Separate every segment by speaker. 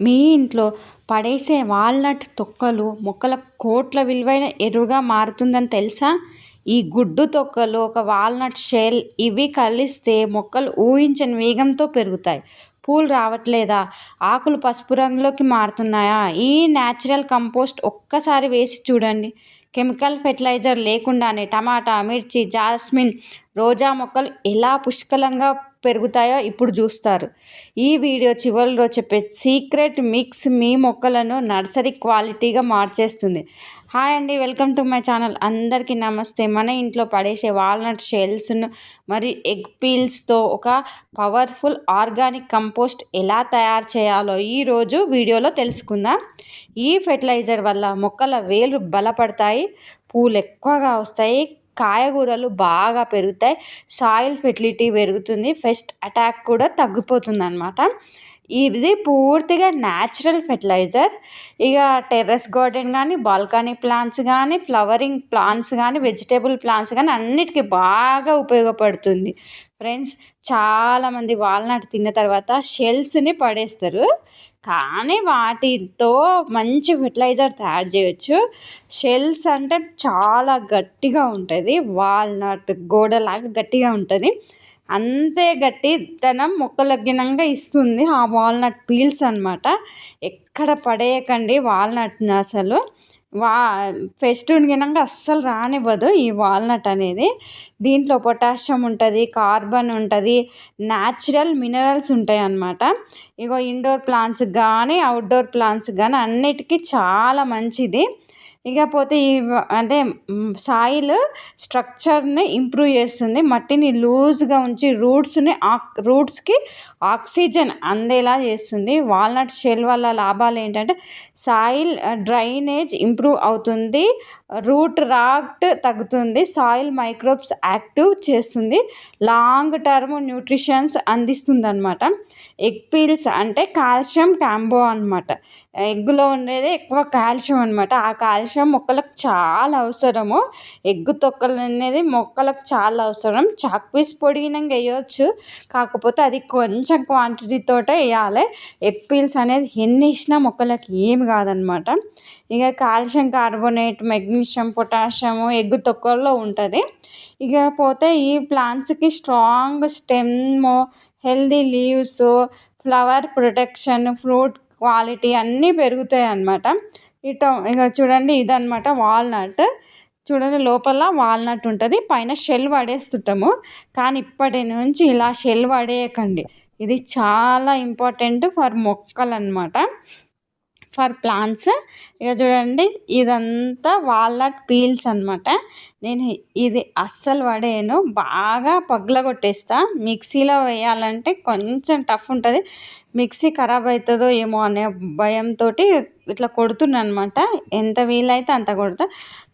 Speaker 1: మీ ఇంట్లో పడేసే వాల్నట్ తొక్కలు మొక్కల కోట్ల విలువైన ఎరువుగా మారుతుందని తెలుసా? ఈ గుడ్డు తొక్కలు, ఒక వాల్నట్ షెల్ ఇవి కలిస్తే మొక్కలు ఊహించని వేగంతో పెరుగుతాయి. పూలు రావట్లేదా? ఆకులు పసుపు రంగులోకి మారుతున్నాయా? ఈ న్యాచురల్ కంపోస్ట్ ఒక్కసారి వేసి చూడండి. కెమికల్ ఫెర్టిలైజర్ లేకుండానే టమాటా, మిర్చి, జాస్మిన్, రోజా మొక్కలు ఎలా పుష్కలంగా పెరుగుతాయో ఇప్పుడు చూస్తారు. ఈ వీడియో చివరిలో చెప్పే సీక్రెట్ మిక్స్ మీ మొక్కలను నర్సరీ క్వాలిటీగా మార్చేస్తుంది. హాయ్ అండి, వెల్కమ్ టు మై ఛానల్. అందరికీ నమస్తే. మన ఇంట్లో పడేసే వాల్నట్ షెల్స్ను మరియు ఎగ్ పీల్స్తో ఒక పవర్ఫుల్ ఆర్గానిక్ కంపోస్ట్ ఎలా తయారు చేయాలో ఈరోజు వీడియోలో తెలుసుకుందాం. ఈ ఫెర్టిలైజర్ వల్ల మొక్కల వేళ్ళు బలపడతాయి, పూలు ఎక్కువగా వస్తాయి, కాయగూరలు బాగా పెరుగుతాయి, సాయిల్ ఫెర్టిలిటీ పెరుగుతుంది, పెస్ట్ అటాక్ కూడా తగ్గిపోతుంది అన్నమాట. ఇది పూర్తిగా న్యాచురల్ ఫెర్టిలైజర్. ఇక టెర్రస్ గార్డెన్ కానీ, బాల్కనీ ప్లాంట్స్ కానీ, ఫ్లవరింగ్ ప్లాంట్స్ కానీ, వెజిటేబుల్ ప్లాంట్స్ కానీ అన్నిటికీ బాగా ఉపయోగపడుతుంది. ఫ్రెండ్స్, చాలామంది వాల్నట్ తిన్న తర్వాత షెల్స్ని పడేస్తారు, కానీ వాటితో మంచి ఫెర్టిలైజర్ తయారు చేయొచ్చు. షెల్స్ అంటే చాలా గట్టిగా ఉంటుంది, వాల్నట్ గోడలాగా గట్టిగా ఉంటుంది. అంతే గట్టితనం మొక్కలగ్గినంగా ఇస్తుంది ఆ వాల్నట్ పీల్స్ అన్నమాట. ఎక్కడ పడేయకండి వాల్నట్ని. అసలు ఫెస్టివ్ గినంగా అస్సలు రానివ్వదు ఈ వాల్నట్ అనేది. దీంట్లో పొటాషియం ఉంటుంది, కార్బన్ ఉంటుంది, న్యాచురల్ మినరల్స్ ఉంటాయి అన్నమాట. ఇగో ఇండోర్ ప్లాంట్స్ కానీ, అవుట్డోర్ ప్లాంట్స్ కానీ అన్నిటికీ చాలా మంచిది. ఇకపోతే అంటే సాయిల్ స్ట్రక్చర్ని ఇంప్రూవ్ చేస్తుంది, మట్టిని లూజ్గా ఉంచి రూట్స్కి ఆక్సిజన్ అందేలా చేస్తుంది. వాల్నట్ షెల్ వల్ల లాభాలు ఏంటంటే సాయిల్ డ్రైనేజ్ ఇంప్రూవ్ అవుతుంది, రూట్ రాట్ తగ్గుతుంది, సాయిల్ మైక్రోబ్స్ యాక్టివ్ చేస్తుంది, లాంగ్ టర్మ్ న్యూట్రిషన్స్ అందిస్తుంది అనమాట. ఎగ్ పీల్స్ అంటే కాల్షియం కాంబో అనమాట. ఎగ్గులో ఉండేది ఎక్కువ కాల్షియం అనమాట. ఆ కాల్షియం మొక్కలకు చాలా అవసరము. ఎగ్గు తొక్కలు అనేది మొక్కలకు చాలా అవసరం. చాక్ పీస్ పొడిగినంగా వేయవచ్చు, కాకపోతే అది కొంచెం క్వాంటిటీతోటే వేయాలి. ఎగ్ పీల్స్ అనేది ఎన్ని వేసినా మొక్కలకి ఏమి కాదనమాట. ఇక calcium carbonate, magnesium, potassium egg తొక్కల్లో ఉంటుంది. ఇకపోతే ఈ ప్లాంట్స్కి strong stem, healthy leaves, flower protection, fruit quality అన్నీ పెరుగుతాయి అన్నమాట. ఇక చూడండి, ఇదన్నమాట వాల్నట్. చూడండి, లోపల వాల్నట్ ఉంటుంది, పైన షెల్ పడేస్తుంటాము. కానీ ఇప్పటి నుంచి ఇలా షెల్ పడేయకండి. ఇది చాలా ఇంపార్టెంట్ ఫర్ మొక్కలు అన్నమాట, ఫర్ ప్లాంట్స్. ఇక చూడండి, ఇదంతా వాల్నట్ పీల్స్ అనమాట. నేను ఇది అస్సలు పడేయను, బాగా పగలగొట్టేస్తా. మిక్సీలో వేయాలంటే కొంచెం టఫ్ ఉంటుంది, మిక్సీ ఖరాబ్ అవుతుందో ఏమో అనే భయంతో ఇట్లా కొడుతున్నాను అనమాట. ఎంత వీలైతే అంత కొడతా.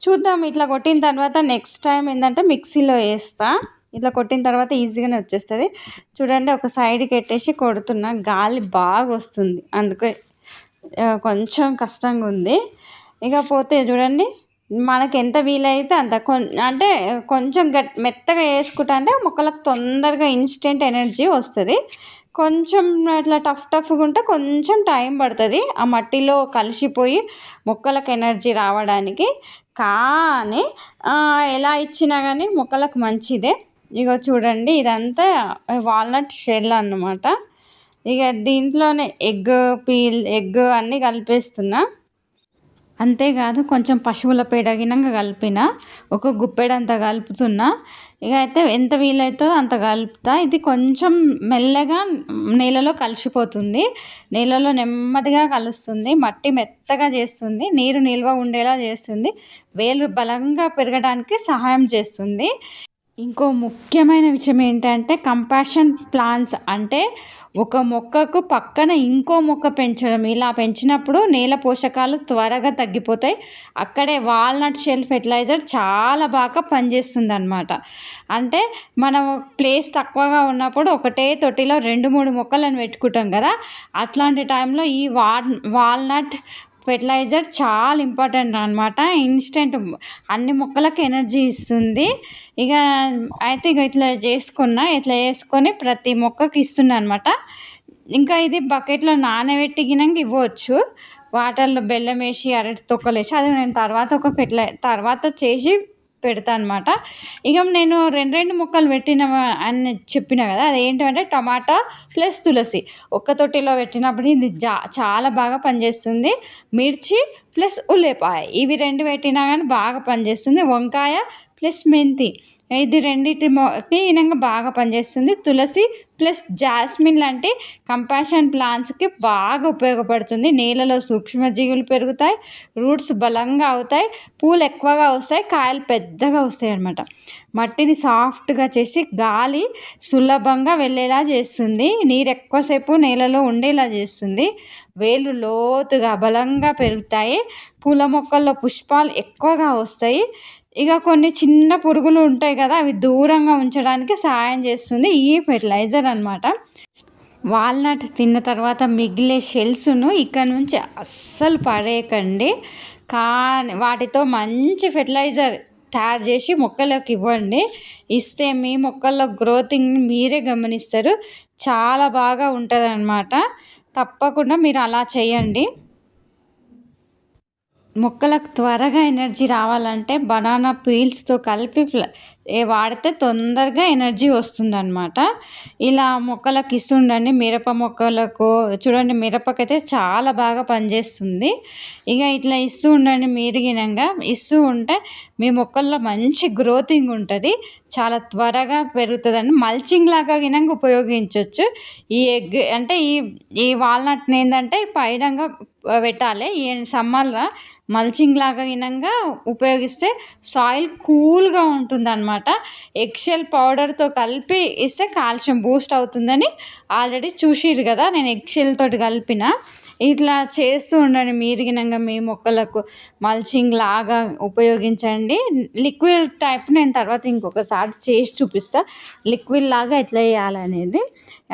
Speaker 1: చూద్దాం, ఇట్లా కొట్టిన తర్వాత నెక్స్ట్ టైం ఏంటంటే మిక్సీలో వేస్తా. ఇట్లా కొట్టిన తర్వాత ఈజీగానే వచ్చేస్తుంది. చూడండి, ఒక సైడ్కి పెట్టేసి కొడుతున్నా, గాలి బాగా వస్తుంది, అందుకే కొంచెం కష్టంగా ఉంది. ఇకపోతే చూడండి, మనకి ఎంత వీలైతే అంత అంటే కొంచెం మెత్తగా వేసుకుంటా అంటే మొక్కలకు తొందరగా ఇన్స్టెంట్ ఎనర్జీ వస్తుంది. కొంచెం ఇట్లా టఫ్గా ఉంటే కొంచెం టైం పడుతుంది ఆ మట్టిలో కలిసిపోయి మొక్కలకు ఎనర్జీ రావడానికి. కానీ ఎలా ఇచ్చినా కానీ మొక్కలకు మంచిదే. ఇక చూడండి, ఇదంతా వాల్నట్ షెల్ అన్నమాట. ఇక దీంట్లోనే ఎగ్ అన్నీ కలిపేస్తున్నా. అంతేకాదు, కొంచెం పశువుల పేడ గినంగా కలిపిన, ఒక గుప్పెడంత కలుపుతున్నా. ఇక అయితే ఎంత వీలైతుందో అంత కలుపుతా. ఇది కొంచెం మెల్లగా నేలలో కలిసిపోతుంది, నేలలో నెమ్మదిగా కలుస్తుంది, మట్టి మెత్తగా చేస్తుంది, నీరు నిల్వ ఉండేలా చేస్తుంది, వేళ్ళు బలంగా పెరగడానికి సహాయం చేస్తుంది. ఇంకో ముఖ్యమైన విషయం ఏంటంటే కంపాషన్ ప్లాంట్స్ అంటే ఒక మొక్కకు పక్కన ఇంకో మొక్క పెంచడం. ఇలా పెంచినప్పుడు నేల పోషకాలు త్వరగా తగ్గిపోతాయి. అక్కడే వాల్నట్ షెల్ ఫెర్టిలైజర్ చాలా బాగా పనిచేస్తుంది అన్నమాట. అంటే మనం ప్లేస్ తక్కువగా ఉన్నప్పుడు ఒకటే తొట్టిలో 2-3 మొక్కలను పెట్టుకుంటాం కదా, అట్లాంటి టైంలో ఈ వాల్నట్ ఫెర్టిలైజర్ చాలా ఇంపార్టెంట్ అనమాట. ఇన్స్టెంట్ అన్ని మొక్కలకు ఎనర్జీ ఇస్తుంది. ఇట్లా చేసుకొని ప్రతి మొక్కకి ఇస్తున్నా అనమాట. ఇంకా ఇది బకెట్లో నానబెట్టి గినంగా ఇవ్వచ్చు. వాటర్లో బెల్లం వేసి అరటి తొక్కలేసి అది నేను తర్వాత చేసి పెడతా అనమాట. ఇక నేను రెండు మొక్కలు పెట్టిన అని చెప్పిన కదా, అదేంటంటే టమాటా ప్లస్ తులసి ఒక్క తొట్టిలో పెట్టినప్పుడు ఇది చాలా బాగా పనిచేస్తుంది. మిర్చి ప్లస్ ఉల్లిపాయ ఇవి రెండు పెట్టినా కానీ బాగా పనిచేస్తుంది. వంకాయ ప్లస్ మెంతి ఇది రెండింటికి ఈనంగా బాగా పనిచేస్తుంది. తులసి ప్లస్ జాస్మిన్ లాంటి కంపాషన్ ప్లాంట్స్కి బాగా ఉపయోగపడుతుంది. నేలలో సూక్ష్మజీవులు పెరుగుతాయి, రూట్స్ బలంగా అవుతాయి, పూలు ఎక్కువగా వస్తాయి, కాయలు పెద్దగా వస్తాయి అన్నమాట. మట్టిని సాఫ్ట్గా చేసి గాలి సులభంగా వెళ్ళేలా చేస్తుంది. నీరు ఎక్కువసేపు నేలలో ఉండేలా చేస్తుంది. వేళ్ళు లోతుగా బలంగా పెరుగుతాయి. పూల మొక్కల్లో పుష్పాలు ఎక్కువగా వస్తాయి. ఇక కొన్ని చిన్న పురుగులు ఉంటాయి కదా, అవి దూరంగా ఉంచడానికి సహాయం చేస్తుంది ఈ ఫెర్టిలైజర్ అన్నమాట. వాల్నట్ తిన్న తర్వాత మిగిలే షెల్స్ను ఇక్కడ నుంచి అస్సలు పడేయకండి. కానీ వాటితో మంచి ఫెర్టిలైజర్ తయారు చేసి మొక్కలకు ఇవ్వండి. ఇస్తే మీ మొక్కల్లో గ్రోతింగ్ మీరే గమనిస్తారు. చాలా బాగా ఉంటుంది అన్నమాట. తప్పకుండా మీరు అలా చేయండి. మొక్కలకు త్వరగా ఎనర్జీ రావాలంటే బనానా పీల్స్తో కలిపి వాడితే తొందరగా ఎనర్జీ వస్తుందన్నమాట. ఇలా మొక్కలకు ఇస్తుండండి. మిరప మొక్కలకు చూడండి, మిరపకైతే చాలా బాగా పనిచేస్తుంది. ఇక ఇట్లా ఇస్తూ ఉండండి. మీరిగినంగా ఇస్తూ ఉంటే మీ మొక్కల్లో మంచి గ్రోతింగ్ ఉంటుంది, చాలా త్వరగా పెరుగుతుందండి. మల్చింగ్ లాగా గినంగా ఉపయోగించవచ్చు. ఈ ఎగ్ అంటే ఈ వాల్నట్ని ఏంటంటే పైనంగా పెట్టాలి. ఈ సమ్మర్లో మల్చింగ్ లాగా గినంగా ఉపయోగిస్తే సాయిల్ కూల్గా ఉంటుంది అన్నమాట. ఎగ్షెల్ పౌడర్తో కలిపి ఇస్తే కాల్షియం బూస్ట్ అవుతుందని ఆల్రెడీ చూసిర్రు కదా, నేను ఎగ్షెల్ తోటి కలిపిన. ఇట్లా చేస్తూ ఉండండి. మీరిగినంగా మీ మొక్కలకు మల్చింగ్ లాగా ఉపయోగించండి. లిక్విడ్ టైప్ నేను తర్వాత ఇంకొకసారి చేసి చూపిస్తా, లిక్విడ్ లాగా ఎట్లా చేయాలనేది.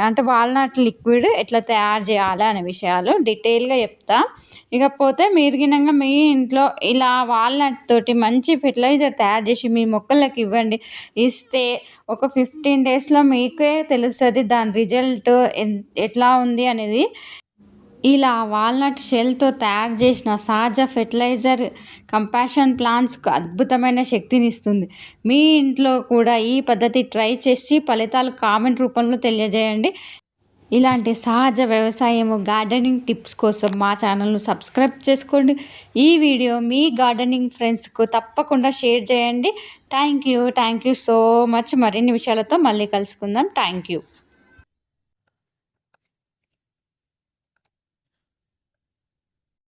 Speaker 1: అంటే వాల్నట్ లిక్విడ్ ఎట్లా తయారు చేయాలి అనే విషయాలు డీటెయిల్గా చెప్తా. ఇకపోతే మీరిగినంగా మీ ఇంట్లో ఇలా వాల్నట్ తోటి మంచి ఫెర్టిలైజర్ తయారు చేసి మీ మొక్కలకు ఇవ్వండి. ఇస్తే ఒక 15 డేస్లో మీకే తెలుస్తుంది దాని రిజల్ట్ ఎట్లా ఉంది అనేది. ఇలా వాల్నట్ షెల్తో తయారు చేసిన సహజ ఫెర్టిలైజర్ కంపాషన్ ప్లాంట్స్కు అద్భుతమైన శక్తిని ఇస్తుంది. మీ ఇంట్లో కూడా ఈ పద్ధతి ట్రై చేసి ఫలితాలు కామెంట్ రూపంలో తెలియజేయండి. ఇలాంటి సహజ వ్యవసాయము గార్డెనింగ్ టిప్స్ కోసం మా ఛానల్ను సబ్స్క్రైబ్ చేసుకోండి. ఈ వీడియో మీ గార్డెనింగ్ ఫ్రెండ్స్కు తప్పకుండా షేర్ చేయండి. Thank you so much. మరిన్ని విషయాలతో మళ్ళీ కలుసుకుందాం. Thank you.